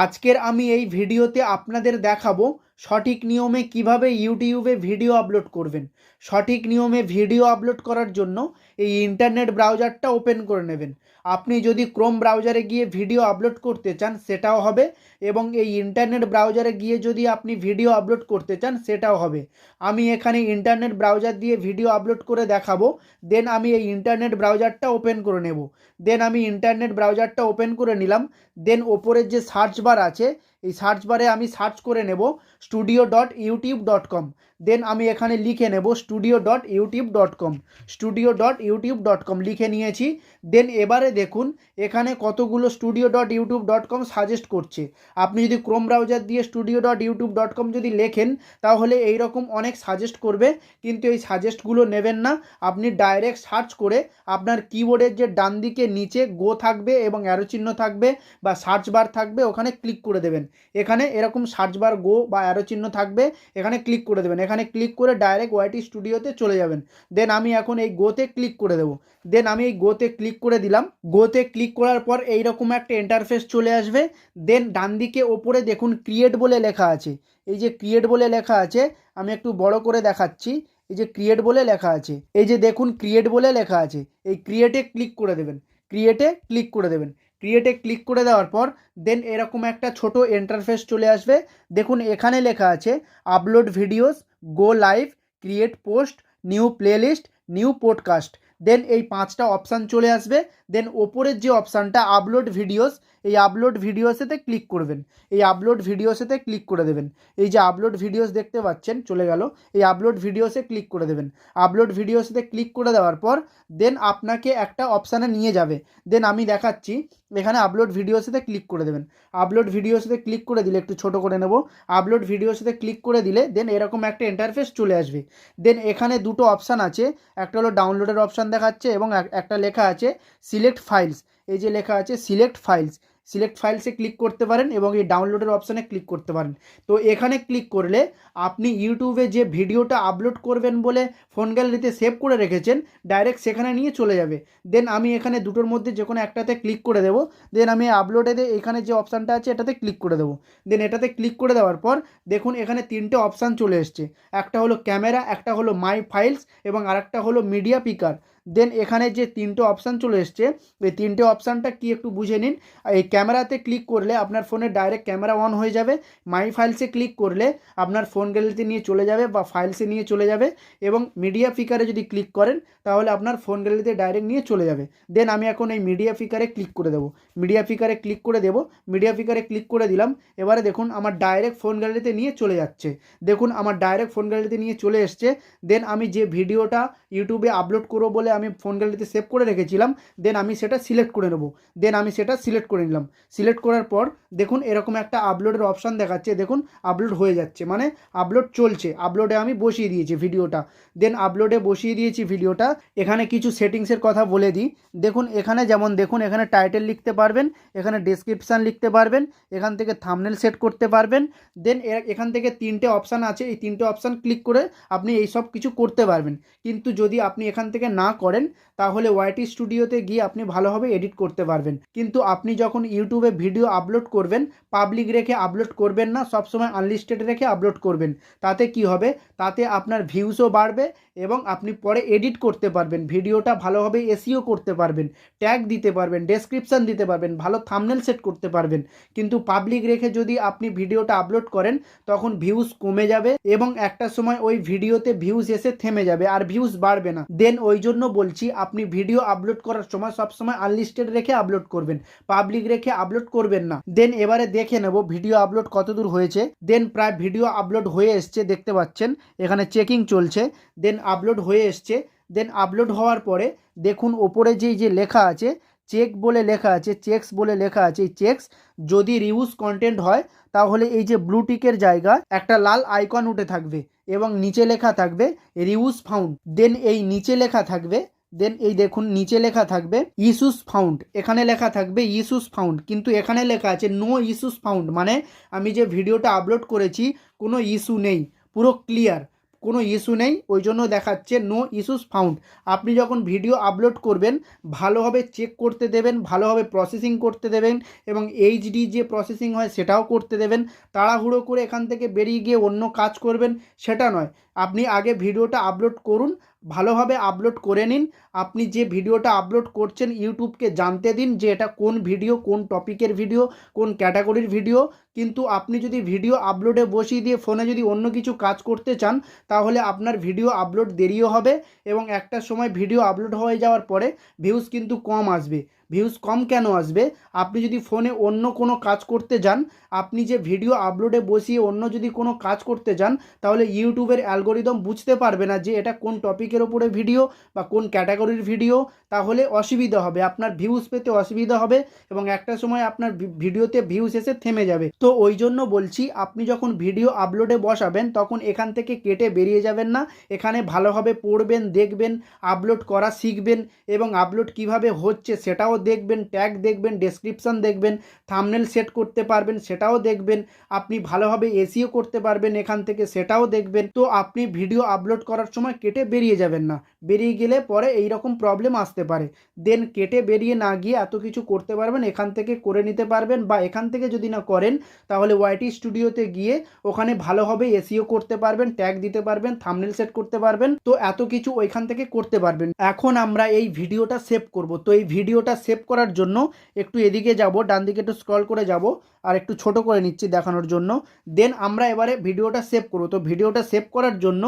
আজকের আমি এই ভিডিওতে আপনাদের দেখাবো সঠিক নিয়মে কিভাবে ইউটিউবে ভিডিও আপলোড করবেন। সঠিক নিয়মে ভিডিও আপলোড করার জন্য এই ইন্টারনেট ব্রাউজারটা ওপেন করে নেবেন। আপনি যদি ক্রোম ব্রাউজারে গিয়ে ভিডিও আপলোড করতে চান সেটাও হবে, এবং এই ইন্টারনেট ব্রাউজারে গিয়ে যদি আপনি ভিডিও আপলোড করতে চান সেটাও হবে। আমি এখানে ইন্টারনেট ব্রাউজার দিয়ে ভিডিও আপলোড করে দেখাবো। দেন আমি এই ইন্টারনেট ব্রাউজারটা ওপেন করে নেব। দেন আমি ইন্টারনেট ব্রাউজারটা ওপেন করে নিলাম। দেন ওপরের যে সার্চ বার আছে এই সার্চ বারে আমি সার্চ করে নেব studio.youtube.com। দেন আমি এখানে লিখে নেব studio.youtube.com। studio.youtube.com লিখে নিয়েছি। দেন এবারে দেখুন এখানে কতগুলো studio.youtube.com সাজেস্ট করছে। আপনি যদি ক্রোম ব্রাউজার দিয়ে studio.youtube.com যদি লেখেন তাহলে এই রকম অনেক সাজেস্ট করবে, কিন্তু এই সাজেস্টগুলো নেবেন না। আপনি ডাইরেক্ট সার্চ করে আপনার কিবোর্ডের যে ডান দিকে নিচে গো থাকবে এবং অ্যারো চিহ্ন থাকবে বা সার্চ বার থাকবে, ওখানে ক্লিক করে দেবেন। এখানে এরকম সার্চ বার গো বা অ্যারো চিহ্ন থাকবে, এখানে ক্লিক করে দেবেন। এখানে ক্লিক করে ডাইরেক্ট ওয়াইটি স্টুডিওতে চলে যাবেন। দেন আমি এখন এই গোতে ক্লিক করে দেবো। দেন আমি এই গোতে ক্লিক করে দিলাম। গোতে ক্লিক করার পর এইরকম একটা ইন্টারফেস চলে আসবে। দেন ডান দিকে ওপরে দেখুন ক্রিয়েট বলে লেখা আছে। এই যে ক্রিয়েট বলে লেখা আছে, আমি একটু বড় করে দেখাচ্ছি। এই যে ক্রিয়েট বলে লেখা আছে, এই যে দেখুন ক্রিয়েট বলে লেখা আছে, এই ক্রিয়েটে ক্লিক করে দেবেন। ক্রিয়েটে ক্লিক করে দেবেন। ক্রিয়েটে ক্লিক করে দেওয়ার পর দেন এরকম একটা ছোট ইন্টারফেস চলে আসবে। দেখুন এখানে লেখা আছে upload videos, go live, create post, new playlist, new podcast. Then এই পাঁচটা অপশান চলে আসবে। দেন ওপরের যে অপশানটা আপলোড ভিডিওস, এই আপলোড ভিডিওসেতে ক্লিক করবেন। এই আপলোড ভিডিওসেতে ক্লিক করে দেবেন। এই যে আপলোড ভিডিওস দেখতে পাচ্ছেন চলে গেল, এই আপলোড ভিডিওসে ক্লিক করে দেবেন। আপলোড ভিডিওসেতে ক্লিক করে দেওয়ার পর দেন আপনাকে একটা অপশানে নিয়ে যাবে। দেন আমি দেখাচ্ছি, এখানে আপলোড ভিডিওসেতে ক্লিক করে দেবেন। আপলোড ভিডিওসেতে ক্লিক করে দিলে, একটু ছোট করে নেব, আপলোড ভিডিওসেতে ক্লিক করে দিলে দেন এরকম একটা ইন্টারফেস চলে আসবে। দেন এখানে দুটো অপশান আছে, একটা হলো ডাউনলোডের অপশান দেখাচ্ছে এবং একটা লেখা আছে সিলেক্ট ফাইলস। এই যে লেখা আছে সিলেক্ট ফাইলস, সিলেক্ট ফাইলসে ক্লিক করতে পারেন এবং এই ডাউনলোডের অপশানে ক্লিক করতে পারেন। তো এখানে ক্লিক করলে আপনি ইউটিউবে যে ভিডিওটা আপলোড করবেন বলে ফোন গ্যালারিতে সেভ করে রেখেছেন ডাইরেক্ট সেখানে নিয়ে চলে যাবে। দেন আমি এখানে দুটোর মধ্যে যে কোনো একটাতে ক্লিক করে দেবো। দেন আমি আপলোডে এখানে যে অপশানটা আছে এটাতে ক্লিক করে দেবো। দেন এটাতে ক্লিক করে দেওয়ার পর দেখুন এখানে তিনটে অপশান চলে এসছে। একটা হলো ক্যামেরা, একটা হলো মাই ফাইলস এবং আরেকটা হলো মিডিয়া পিকার। দেন এখানে যে তিনটে অপশান চলে এসছে, এই তিনটে অপশানটা কি একটু বুঝে নিন। এই ক্যামেরাতে ক্লিক করলে আপনার ফোনে ডাইরেক্ট ক্যামেরা অন হয়ে যাবে। মাই ফাইলসে ক্লিক করলে আপনার ফোন গ্যালারিতে নিয়ে চলে যাবে বা ফাইলসে নিয়ে চলে যাবে। এবং মিডিয়া পিকারে যদি ক্লিক করেন তাহলে আপনার ফোন গ্যালারিতে ডাইরেক্ট নিয়ে চলে যাবে। দেন আমি এখন এই মিডিয়া পিকারে ক্লিক করে দেবো। মিডিয়া পিকারে ক্লিক করে দেবো। মিডিয়া পিকারে ক্লিক করে দিলাম। এবারে দেখুন আমার ডাইরেক্ট ফোন গ্যালারিতে নিয়ে চলে যাচ্ছে। দেখুন আমার ডাইরেক্ট ফোন গ্যালারিতে নিয়ে চলে এসছে। দেন আমি যে ভিডিওটা ইউটিউবে আপলোড করবো বলে আমি ফোন গ্যালারিতে সেভ করে রেখেছিলাম, দেন আমি সেটা সিলেক্ট করে নেব। দেন আমি সেটা সিলেক্ট করে নিলাম। সিলেক্ট করার পর দেখুন এরকম একটা আপলোডের অপশান দেখাচ্ছে। দেখুন আপলোড হয়ে যাচ্ছে, মানে আপলোড চলছে। আপলোডে আমি বসিয়ে দিয়েছি ভিডিওটা। দেন আপলোডে বসিয়ে দিয়েছি ভিডিওটা। এখানে কিছু সেটিংসের কথা বলে দিই। দেখুন এখানে যেমন দেখুন এখানে টাইটেল লিখতে পারবেন, এখানে ডেসক্রিপশান লিখতে পারবেন, এখান থেকে থাম্বনেল সেট করতে পারবেন। দেন এখান থেকে তিনটে অপশান আছে, এই তিনটে অপশান ক্লিক করে আপনি এই সব কিছু করতে পারবেন। কিন্তু যদি আপনি এখান থেকে না করেন তাহলে ওয়াইটি স্টুডিওতে গিয়ে আপনি ভালোভাবে এডিট করতে পারবেন। কিন্তু আপনি যখন ইউটিউবে ভিডিও আপলোড করবেন পাবলিক রেখে আপলোড করবেন না, সবসময় আনলিস্টেড রেখে আপলোড করবেন। তাতে কি হবে, তাতে আপনার ভিউসও বাড়বে এবং আপনি পরে এডিট করতে পারবেন, ভিডিওটা ভালোভাবে এসইও করতে পারবেন, ট্যাগ দিতে পারবেন, ডেসক্রিপশান দিতে পারবেন, ভালো থাম্বনেল সেট করতে পারবেন। কিন্তু পাবলিক রেখে যদি আপনি ভিডিওটা আপলোড করেন তখন ভিউস কমে যাবে এবং একটা সময় ওই ভিডিওতে ভিউস এসে থেমে যাবে আর ভিউস বাড়বে না। দেন ওই জন্য বলছি আপনি ভিডিও আপলোড করার সময় সবসময় আনলিস্টেড রেখে আপলোড করবেন, পাবলিক রেখে আপলোড করবেন না। দেন এবারে দেখে নেব ভিডিও আপলোড কতদূর হয়েছে। দেন প্রায় ভিডিও আপলোড হয়ে এসছে, দেখতে পাচ্ছেন এখানে চেকিং চলছে। দেন আপলোড হয়ে এসছে। দেন আপলোড হওয়ার পরে দেখুন ওপরে যে লেখা আছে চেক বলে লেখা আছে, চেকস বলে লেখা আছে, এই চেকস যদি রিউজ কন্টেন্ট হয় তাহলে এই যে ব্লু টিকের জায়গা একটা লাল আইকন উঠে থাকবে এবং নিচে লেখা থাকবে রিউজ ফাউন্ড। দেন এই নিচে লেখা থাকবে, দেন এই দেখুন নিচে লেখা থাকবে ইস্যুস ফাউন্ড, এখানে লেখা থাকবে ইস্যুস ফাউন্ড, কিন্তু এখানে লেখা আছে নো ইস্যুস ফাউন্ড, মানে আমি যে ভিডিওটা আপলোড করেছি কোনো ইস্যু নেই, পুরো ক্লিয়ার, কোনো ইস্যু নেই, ওই জন্য দেখাচ্ছে নো ইস্যুস ফাউন্ড। আপনি যখন ভিডিও আপলোড করবেন ভালোভাবে চেক করতে দেবেন, ভালোভাবে প্রসেসিং করতে দেবেন এবং এইচডি যে প্রসেসিং হয় সেটাও করতে দেবেন। তাড়াহুড়ো করে এখান থেকে বেরিয়ে গিয়ে অন্য কাজ করবেন সেটা নয়। আপনি আগে ভিডিওটা আপলোড করুন, ভালোভাবে আপলোড করে নিন। আপনি যে ভিডিওটা আপলোড করছেন ইউটিউবকে জানতে দিন যে এটা কোন ভিডিও, কোন টপিকের ভিডিও, কোন ক্যাটাগরির ভিডিও। কিন্তু আপনি যদি ভিডিও আপলোডে বসিয়ে দিয়ে ফোনে যদি অন্য কিছু কাজ করতে চান তাহলে আপনার ভিডিও আপলোড দেরিও হবে এবং একটা সময় ভিডিও আপলোড হয়ে যাওয়ার পরে ভিউজ কিন্তু কম আসবে। ভিউজ কম কেন আসবে? আপনি যদি ফোনে অন্য কোনো কাজ করতে যান, আপনি যে ভিডিও আপলোডে বসিয়ে অন্য যদি কোনো কাজ করতে যান তাহলে ইউটিউবের অ্যালগোরিদম বুঝতে পারবে না যে এটা কোন টপিকের ওপরে ভিডিও বা কোন ক্যাটাগরির ভিডিও। তাহলে অসুবিধা হবে, আপনার ভিউজ পেতে অসুবিধা হবে এবং একটা সময় আপনার ভিডিওতে ভিউজ এসে থেমে যাবে। তো ওই জন্য বলছি আপনি যখন ভিডিও আপলোডে বসাবেন তখন এখান থেকে কেটে বেরিয়ে যাবেন না। এখানে ভালোভাবে পড়বেন, দেখবেন, আপলোড করা শিখবেন এবং আপলোড কিভাবে হচ্ছে সেটাও দেখবেন, ট্যাগ দেখবেন, ডেসক্রিপশন দেখবেন, থাম্বনেল সেট করতে পারবেন সেটাও দেখবেন, আপনি ভালোভাবে এসইও করতে পারবেন এখান থেকে সেটাও দেখবেন। তো আপনি ভিডিও আপলোড করার সময় কেটে বেরিয়ে যাবেন না, বেরিয়ে গেলে পরে এই রকম প্রবলেম আসতে পারে। দেন কেটে বেরিয়ে না গিয়ে এত কিছু করতে পারবেন, এখান থেকে করে নিতে পারবেন বা এখান থেকে যদি না করেন তাহলে ওয়াইটি স্টুডিওতে গিয়ে ওখানে ভালোভাবে এসইও করতে পারবেন, ট্যাগ দিতে পারবেন, থাম্বনেল সেট করতে পারবেন। তো এত কিছু ওইখান থেকে করতে পারবেন। এখন আমরা এই ভিডিওটা সেভ করব। তো এই ভিডিওটা সেভ করার জন্য একটু এদিকে যাব, ডান দিকে একটু স্ক্রল করে যাব আর একটু ছোট করে নিচ্ছি দেখানোর জন্য। দেন আমরা এবারে ভিডিওটা সেভ করব। তো ভিডিওটা সেভ করার জন্য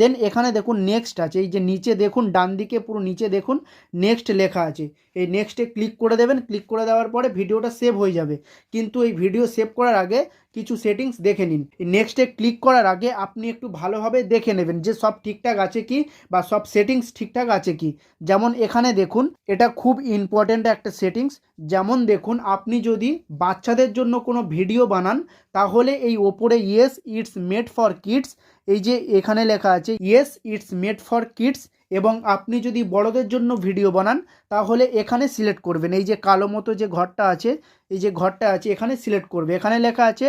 দেন এখানে দেখুন নেক্সট আছে, এই যে নিচে দেখুন ডান দিকে পুরো নিচে দেখুন নেক্সট লেখা আছে, এই নেক্সটে ক্লিক করে দেবেন। ক্লিক করে দেওয়ার পরে ভিডিওটা সেভ হয়ে যাবে। কিন্তু এই ভিডিও সেভ করার আগে কিছু সেটিংস দেখে নিন। এই নেক্সটে ক্লিক করার আগে আপনি একটু ভালোভাবে দেখে নেবেন যে সব ঠিকঠাক আছে কি বা সব সেটিংস ঠিকঠাক আছে কি। যেমন এখানে দেখুন, এটা খুব ইম্পর্ট্যান্ট একটা সেটিংস। যেমন দেখুন, আপনি যদি বাচ্চাদের জন্য কোনো ভিডিও বানান তাহলে এই ওপরে yes it's made for kids, এই যে এখানে লেখা আছে yes it's made for kids, এবং আপনি যদি বড়দের জন্য ভিডিও বানান তাহলে এখানে সিলেক্ট করবেন, এই যে কালো মতো যে ঘরটা আছে, এই যে ঘরটা আছে এখানে সিলেক্ট করবে, এখানে লেখা আছে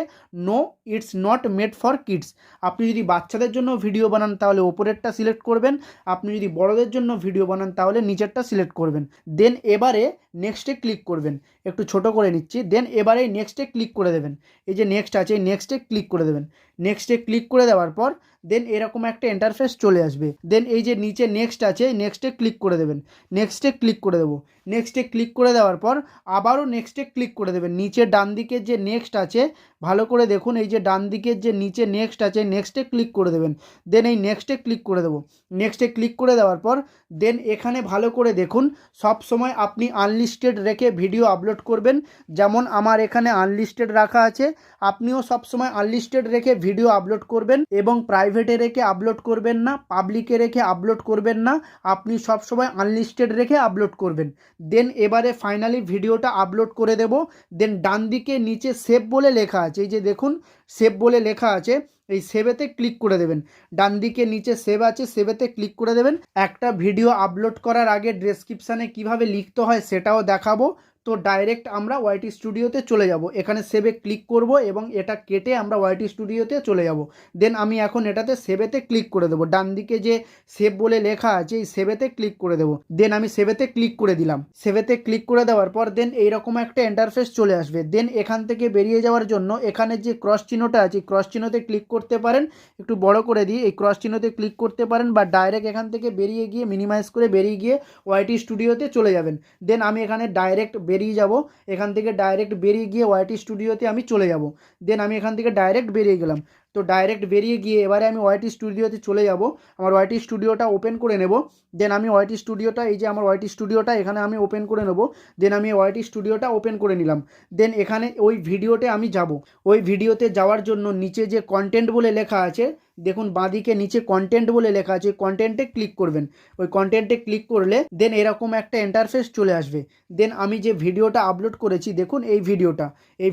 no it's not made for kids. আপনি যদি বাচ্চাদের জন্য ভিডিও বানান তাহলে ওপরেরটা সিলেক্ট করবেন, আপনি যদি বড়দের জন্য ভিডিও বানান তাহলে নিচেরটা সিলেক্ট করবেন। দেন এবারে নেক্সটে ক্লিক করবেন, একটু ছোট করে নিচ্ছি। দেন এবারে নেক্সটে ক্লিক করে দেবেন, এই যে নেক্সট আছে নেক্সটে ক্লিক করে দেবেন। নেক্সটে ক্লিক করে দেওয়ার পর দেন এরকম একটা ইন্টারফেস চলে আসবে। দেন এই যে নিচে নেক্সট আছে নেক্সটে ক্লিক করে দেবেন, নেক্সটে ক্লিক করে দেবো। নেক্সটে ক্লিক করে দেওয়ার পর আবারও নেক্সটে ক্লিক করে দেবেন। নিচে ডান দিকের যে নেক্সট আছে ভালো করে দেখুন, এই যে ডান দিকের যে নিচে নেক্সট আছে নেক্সটে ক্লিক করে দেবেন। দেন এই নেক্সটে ক্লিক করে দেবো। নেক্সটে ক্লিক করে দেওয়ার পর দেন এখানে ভালো করে দেখুন, সব সময় আপনি আনলিস্টেড রেখে ভিডিও আপলোড করবেন। যেমন আমার এখানে আনলিস্টেড রাখা আছে, আপনিও সব সময় আনলিস্টেড রেখে ভিডিও আপলোড করবেন এবং প্রাইভেটে রেখে আপলোড করবেন না, পাবলিকে রেখে আপলোড করবেন না। আপনি সব সময় আনলিস্টেড রেখে আপলোড করবেন। দেন এবারে ফাইনালি ভিডিওটা আপলোড করে দেব। দেন ডান দিকে নিচে সেভ বলে লেখা আছে, এই যে দেখুন সেভ বলে লেখা আছে, এই সেভেতে ক্লিক করে দেবেন। ডান দিকে নিচে সেভ আছে, সেভেতে ক্লিক করে দেবেন। একটা ভিডিও আপলোড করার আগে ডেসক্রিপশানে কিভাবে লিখতে হয় সেটাও দেখাবো। তো ডাইরেক্ট আমরা ওয়াইটি স্টুডিওতে চলে যাব, এখানে সেভে ক্লিক করব এবং এটা কেটে আমরা ওয়াইটি স্টুডিওতে চলে যাব। দেন আমি এখন এটাতে সেভেতে ক্লিক করে দেবো, ডান দিকে যে সেভ বলে লেখা আছে এই সেভেতে ক্লিক করে দেবো। দেন আমি সেভেতে ক্লিক করে দিলাম। সেভেতে ক্লিক করে দেওয়ার পর দেন এইরকম একটা ইন্টারফেস চলে আসবে। দেন এখান থেকে বেরিয়ে যাওয়ার জন্য এখানে যে ক্রস চিহ্নটা আছে ক্রস চিহ্নতে ক্লিক করতে পারেন, একটু বড় করে দিয়ে এই ক্রস চিহ্নতে ক্লিক করতে পারেন, বা ডাইরেক্ট এখান থেকে বেরিয়ে গিয়ে মিনিমাইজ করে বেরিয়ে গিয়ে ওয়াইটি স্টুডিওতে চলে যাবেন। দেন আমি এখানে ডাইরেক্ট বেরিয়ে যাব, এখান থেকে ডাইরেক্ট বেরিয়ে গিয়ে ওয়াইটি স্টুডিওতে আমি চলে যাব। দেন আমি এখান থেকে ডাইরেক্ট বেরিয়ে গেলাম। তো ডাইরেক্ট বেরিয়ে গিয়ে এবারে আমি ওয়াইটি স্টুডিওতে চলে যাব, আমার ওয়াইটি স্টুডিওটা ওপেন করে নেব। দেন আমি ওয়াইটি স্টুডিওটা, এই যে আমার ওয়াইটি স্টুডিওটা এখানে আমি ওপেন করে নেব। দেন আমি ওয়াইটি স্টুডিওটা ওপেন করে নিলাম। দেন এখানে ওই ভিডিওতে আমি যাব। ওই ভিডিওতে যাওয়ার জন্য নিচে যে কন্টেন্ট বলে লেখা আছে দেখুন, বাঁদিকে নিচে কন্টেন্ট বলে লেখা আছে, কন্টেন্টে ক্লিক করবেন। ওই কন্টেন্টে ক্লিক করলে দেন এরকম একটা ইন্টারফেস চলে আসবে। দেন আমি যে ভিডিওটা আপলোড করেছি দেখুন এই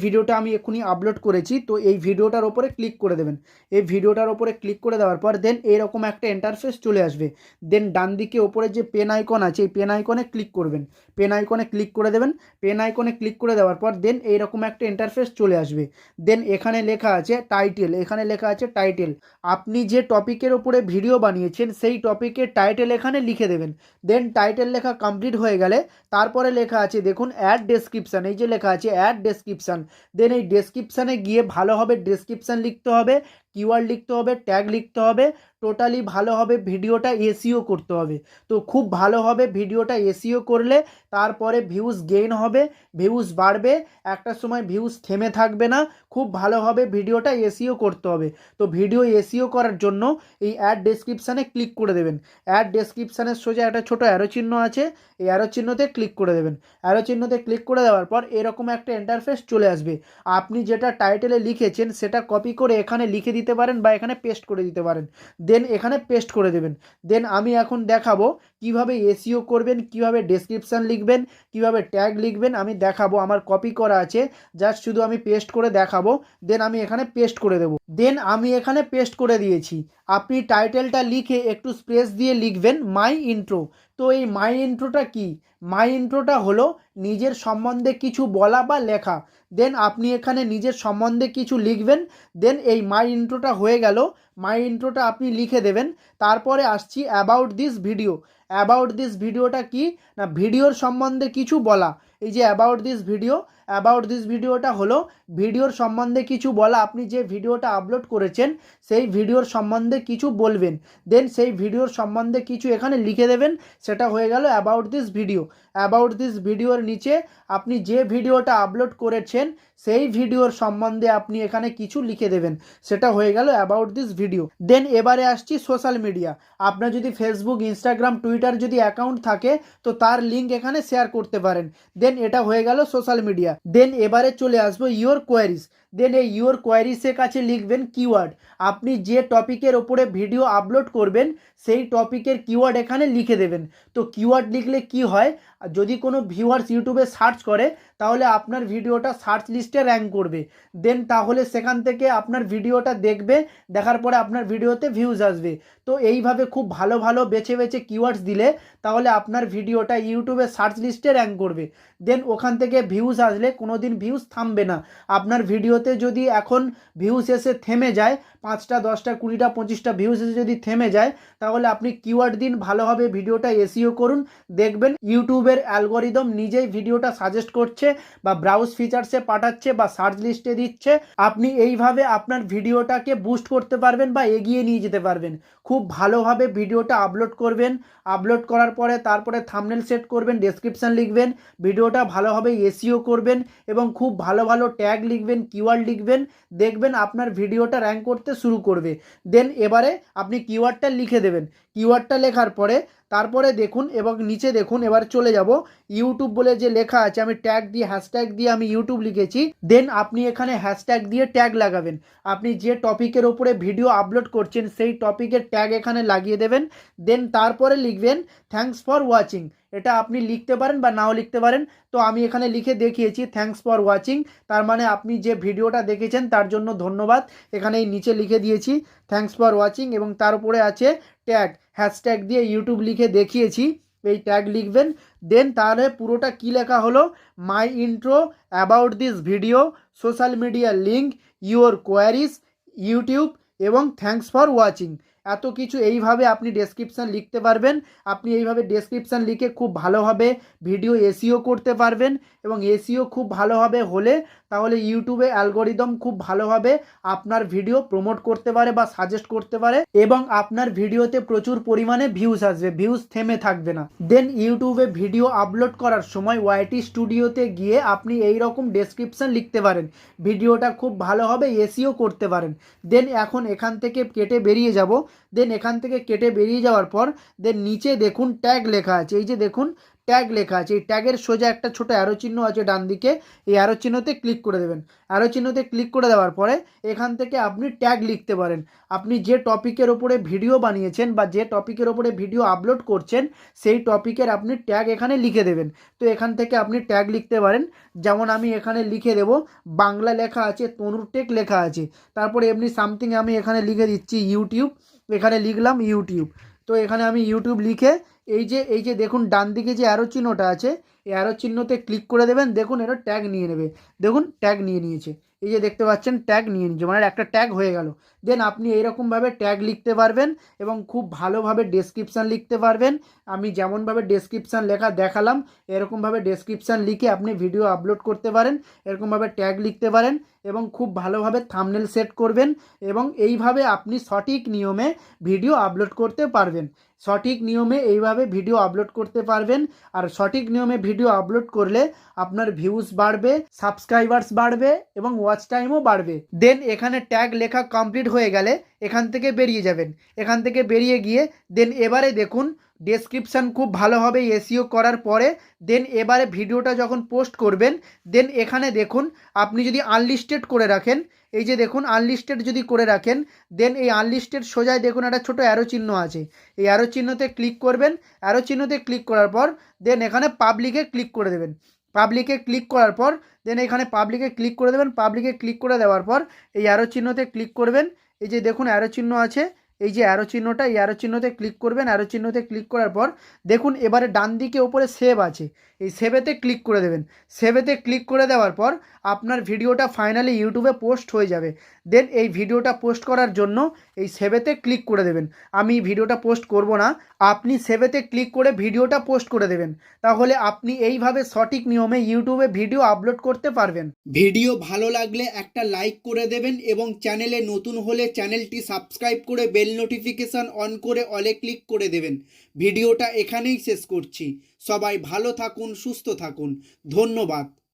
ভিডিওটা আমি এক্ষুনি আপলোড করেছি, তো এই ভিডিওটার ওপরে ক্লিক করে দেবেন। দেবেন। এই ভিডিওটার ওপরে ক্লিক করে দেওয়ার পর দেন এরকম একটা ইন্টারফেস চলে আসবে। দেন ডান দিকে ওপরে যে পেন আইকন আছে এই পেন আইকনে ক্লিক করবেন, পেন আইকনে ক্লিক করে দেবেন। পেন আইকনে ক্লিক করে দেওয়ার পর দেন এইরকম একটা ইন্টারফেস চলে আসবে। দেন এখানে লেখা আছে টাইটেল, এখানে লেখা আছে টাইটেল। আপনি যে টপিকের ওপরে ভিডিও বানিয়েছেন সেই টপিকের টাইটেল এখানে লিখে দেবেন। দেন টাইটেল লেখা কমপ্লিট হয়ে গেলে তারপরে লেখা আছে দেখুন অ্যাড ডেসক্রিপশান, এই যে লেখা আছে অ্যাড ডেসক্রিপশান। দেন এই ডেসক্রিপশানে গিয়ে ভালোভাবে ডেসক্রিপশান লিখতে হবে, কিওয়ার্ড লিখতে হবে, ট্যাগ লিখতে হবে। টোটালি ভালোভাবে ভিডিওটা এসইও করতে হবে। তো খুব ভালোভাবে ভিডিওটা এসইও করলে তারপরে ভিউজ গেইন হবে, ভিউজ বাড়বে, একটা সময় ভিউজ থেমে থাকবে না। খুব ভালোভাবে ভিডিওটা এসইও করতে হবে। তো ভিডিও এসইও করার জন্য এই অ্যাড ডেসক্রিপশানে ক্লিক করে দেবেন। অ্যাড ডেসক্রিপশানের সোজা একটা ছোটো অ্যারো চিহ্ন আছে, এই অ্যারো চিহ্নতে ক্লিক করে দেবেন। অ্যারো চিহ্নতে ক্লিক করে দেওয়ার পর এরকম একটা ইন্টারফেস চলে আসবে। আপনি যেটা টাইটেলে লিখেছেন সেটা কপি করে এখানে লিখে দিতে পারেন বা এখানে পেস্ট করে দিতে পারেন। দেন এখানে পেস্ট করে দেবেন। দেন আমি এখন দেখাবো কিভাবে এসইও করবেন, কিভাবে ডেসক্রিপশান লিখবেন, কিভাবে ট্যাগ লিখবেন আমি দেখাবো। আমার কপি করা আছে, জাস্ট শুধু আমি পেস্ট করে দেখাবো। দেন আমি এখানে পেস্ট করে দেবো। দেন আমি এখানে পেস্ট করে দিয়েছি। আপনি টাইটেলটা লিখে একটু স্পেস দিয়ে লিখবেন মাই ইন্ট্রো। তো এই মাই ইন্ট্রোটা কি? মাই ইন্ট্রোটা হলো নিজের সম্বন্ধে কিছু বলা বা লেখা। দেন আপনি এখানে নিজের সম্বন্ধে কিছু লিখবেন। দেন এই মাই ইন্ট্রোটা হয়ে গেল। মাই ইন্ট্রোটা আপনি লিখে দেবেন। তারপরে আসছি about this video. About this ভিডিওটা কি না, ভিডিওর সম্বন্ধে কিছু বলা। এই যে about this video, about this ভিডিওটা হলো ভিডিওর সম্বন্ধে কিছু বলা। আপনি যে ভিডিওটা আপলোড করেছেন সেই ভিডিওর সম্বন্ধে কিছু বলবেন। দেন সেই ভিডিওর সম্বন্ধে কিছু এখানে লিখে দেবেন। সেটা হয়ে গেল about this video. About this ভিডিওর নিচে আপনি যে ভিডিওটা আপলোড করেছেন সেই ভিডিওর সম্বন্ধে আপনি এখানে কিছু লিখে দেবেন। সেটা হয়ে গেল অ্যাবাউট দিস ভিডিও। দেন এবারে আসছি সোশ্যাল মিডিয়া। আপনার যদি ফেসবুক, ইনস্টাগ্রাম, টুইটার যদি অ্যাকাউন্ট থাকে তো তার লিঙ্ক এখানে শেয়ার করতে পারেন। দেন এটা হয়ে গেল সোশ্যাল মিডিয়া। দেন এবারে চলে আসবো ইওর কোয়ারিজ। দেন এই ইওর কোয়ারিজের কাছে লিখবেন কিওয়ার্ড। আপনি যে টপিকের ওপরে ভিডিও আপলোড করবেন সেই টপিকের কিওয়ার্ড এখানে লিখে দেবেন। তো কিওয়ার্ড লিখলে কি হয়, যদি কোনো ভিউয়ার্স ইউটিউবে সার্চ করে তাহলে আপনার ভিডিওটা সার্চ লিস্টে র্যাঙ্ক করবে। দেন তাহলে সেখান থেকে আপনার ভিডিওটা দেখবে, দেখার পরে আপনার ভিডিওতে ভিউজ আসবে। তো এইভাবে খুব ভালো ভালো বেছে বেছে কিওয়ার্ডস দিলে তাহলে আপনার ভিডিওটা ইউটিউবে সার্চ লিস্টে র্যাঙ্ক করবে। দেন ওখান থেকে ভিউজ আসলে কোনো দিন ভিউজ থামবে না। আপনার ভিডিওতে যদি এখন ভিউজ এসে থেমে যায়, 5টা 10টা 20টা 25টা ভিউজ এসে যদি থেমে যায় তাহলে আপনি কিওয়ার্ড দিন, ভালোভাবে ভিডিওটা এসইও করুন। দেখবেন ইউটিউবের অ্যালগরিদম নিজেই ভিডিওটা সাজেস্ট করছে বা ব্রাউজ ফিচার্সে পাঠাচ্ছে বা সার্চ লিস্টে দিচ্ছে। আপনি এইভাবে আপনার ভিডিওটাকে বুস্ট করতে পারবেন বা এগিয়ে নিয়ে যেতে পারবেন। খুব ভালোভাবে ভিডিওটা আপলোড করবেন। আপলোড করার পরে তারপরে থাম্বনেল সেট করবেন, ডেসক্রিপশান লিখবেন, ভিডিওটা ভালোভাবে এসইও করবেন এবং খুব ভালো ভালো ট্যাগ লিখবেন, কিওয়ার্ড লিখবেন। দেখবেন আপনার ভিডিওটা র্যাঙ্ক করতে শুরু করবে। দেন এবারে আপনি কিওয়ার্ডটা লিখে দেবেন। কিওয়ার্ডটা লেখার পরে তারপরে দেখুন এবং নিচে দেখুন, এবার চলে যাব ইউটিউব বলে যে লেখা আছে, আমি ট্যাগ দিয়ে হ্যাশট্যাগ দিয়ে আমি ইউটিউব লিখেছি। দেন আপনি এখানে হ্যাশট্যাগ দিয়ে ট্যাগ লাগাবেন। আপনি যে টপিকের ওপরে ভিডিও আপলোড করছেন সেই টপিকের ট্যাগ এখানে লাগিয়ে দেবেন। দেন তারপরে লিখবেন থ্যাঙ্কস ফর ওয়াচিং। এটা আপনি লিখতে পারেন বা নাও লিখতে পারেন। তো আমি এখানে লিখে দেখিয়েছি থ্যাঙ্কস ফর ওয়াচিং, তার মানে আপনি যে ভিডিওটা দেখেছেন তার জন্য ধন্যবাদ। এখানে এই নিচে লিখে দিয়েছি থ্যাঙ্কস ফর ওয়াচিং এবং তার উপরে আছে ট্যাগ, হ্যাশট্যাগ দিয়ে ইউটিউব লিখে দেখিয়েছি। এই ট্যাগ লিখবেন। দেন তাহলে পুরোটা কি লেখা হলো, my intro, about this video, social media link, your queries, YouTube এবং থ্যাঙ্কস ফর ওয়াচিং। এত কিছু এইভাবে আপনি ডেসক্রিপশান লিখতে পারবেন। আপনি এইভাবে ডেসক্রিপশান লিখে খুব ভালোভাবে ভিডিও এসইও করতে পারবেন এবং এসইও খুব ভালোভাবে হলে তাহলে ইউটিউবে অ্যালগরিদম খুব ভালোভাবে আপনার ভিডিও প্রমোট করতে পারে বা সাজেস্ট করতে পারে এবং আপনার ভিডিওতে প্রচুর পরিমাণে ভিউজ আসবে, ভিউজ থেমে থাকবে না। দেন ইউটিউবে ভিডিও আপলোড করার সময় ওয়াইটি স্টুডিওতে গিয়ে আপনি এই রকম ডেসক্রিপশান লিখতে পারেন, ভিডিওটা খুব ভালোভাবে এসইও করতে পারেন। দেন এখন এখান থেকে কেটে বেরিয়ে যাব। দেন এখান থেকে কেটে বেরিয়ে যাওয়ার পর দেন নিচে দেখুন ট্যাগ লেখা আছে, এই যে দেখুন ট্যাগ লেখা আছে, এই ট্যাগের সোজা একটা ছোট অ্যারো চিহ্ন আছে ডান দিকে, এই অ্যারো চিহ্নতে ক্লিক করে দেবেন। অ্যারো চিহ্নতে ক্লিক করে দেওয়ার পরে এখান থেকে আপনি ট্যাগ লিখতে পারেন। আপনি যে টপিকের ওপরে ভিডিও বানিয়েছেন বা যে টপিকের ওপরে ভিডিও আপলোড করছেন সেই টপিকের আপনি ট্যাগ এখানে লিখে দেবেন। তো এখান থেকে আপনি ট্যাগ লিখতে পারেন, যেমন আমি এখানে লিখে দেব বাংলা লেখা আছে, তনুর টেক লেখা আছে, তারপরে এমনি সামথিং আমি এখানে লিখে দিচ্ছি ইউটিউব, এখানে লিখলাম ইউটিউব। তো এখানে আমি ইউটিউব লিখে এই যে দেখুন ডান দিকে যে অ্যারো চিহ্নটা আছে, এই অ্যারো চিহ্নতে ক্লিক করে দেবেন। দেখুন এটা ট্যাগ নিয়ে নেবে, দেখুন ট্যাগ নিয়ে নিয়েছে, এই যে দেখতে পাচ্ছেন ট্যাগ নিয়ে নিয়েছে, মানে একটা ট্যাগ হয়ে গেল। দেন আপনি এইরকমভাবে ট্যাগ লিখতে পারবেন এবং খুব ভালোভাবে ডেসক্রিপশান লিখতে পারবেন। আমি যেমনভাবে ডেসক্রিপশান লেখা দেখালাম এরকমভাবে ডেসক্রিপশান লিখে আপনি ভিডিও আপলোড করতে পারেন, এরকমভাবে ট্যাগ লিখতে পারেন এবং খুব ভালোভাবে থাম্বনেল সেট করবেন এবং এইভাবে আপনি সঠিক নিয়মে ভিডিও আপলোড করতে পারবেন। সঠিক নিয়মে এইভাবে ভিডিও আপলোড করতে পারবেন। আর সঠিক নিয়মে ভিডিও আপলোড করলে আপনার ভিউজ বাড়বে, সাবস্ক্রাইবার্স বাড়বে এবং ওয়াচ টাইমও বাড়বে। দেন এখানে ট্যাগ লেখা কমপ্লিট হয়ে গেলে এখান থেকে বেরিয়ে যাবেন। এখান থেকে বেরিয়ে গিয়ে দেন এবারে দেখুন ডেসক্রিপশান খুব ভালোভাবে এসইও করার পরে দেন এবারে ভিডিওটা যখন পোস্ট করবেন দেন এখানে দেখুন আপনি যদি আনলিস্টেড করে রাখেন, এই যে দেখুন আনলিস্টেড যদি করে রাখেন দেন এই আনলিস্টেড সোজায় দেখুন একটা ছোটো অ্যারো চিহ্ন আছে, এই অ্যারো চিহ্নতে ক্লিক করবেন। অ্যারো চিহ্নতে ক্লিক করার পর দেন এখানে পাবলিকে ক্লিক করে দেবেন। পাবলিকে ক্লিক করার পর দেন এখানে পাবলিকে ক্লিক করে দেবেন। পাবলিকে ক্লিক করে দেওয়ার পর এই অ্যারো চিহ্নতে ক্লিক করবেন। এই যে দেখুন অ্যারো চিহ্ন আছে, এই যে অ্যারো চিহ্নটা, এই অ্যারো চিহ্নতে ক্লিক করবেন। অ্যারো চিহ্নতে ক্লিক করার পর দেখুন এবারে ডান দিকে ওপরে সেভ আছে, এই সেভেতে ক্লিক করে দেবেন। সেভেতে ক্লিক করে দেওয়ার পর আপনার ভিডিওটা ফাইনালি ইউটিউবে পোস্ট হয়ে যাবে। দেন এই ভিডিওটা পোস্ট করার জন্য এই সেভেতে ক্লিক করে দেবেন। আমি ভিডিওটা পোস্ট করব না, আপনি সেভেতে ক্লিক করে ভিডিওটা পোস্ট করে দেবেন। তাহলে আপনি এইভাবে সঠিক নিয়মে ইউটিউবে ভিডিও আপলোড করতে পারবেন। ভিডিও ভালো লাগলে একটা লাইক করে দেবেন এবং চ্যানেলে নতুন হলে চ্যানেলটি সাবস্ক্রাইব করে বেল নোটিফিকেশান অন করে অলে ক্লিক করে দেবেন। ভিডিওটা এখানেই শেষ করছি। সবাই ভালো থাকুন, সুস্থ থাকুন, ধন্যবাদ।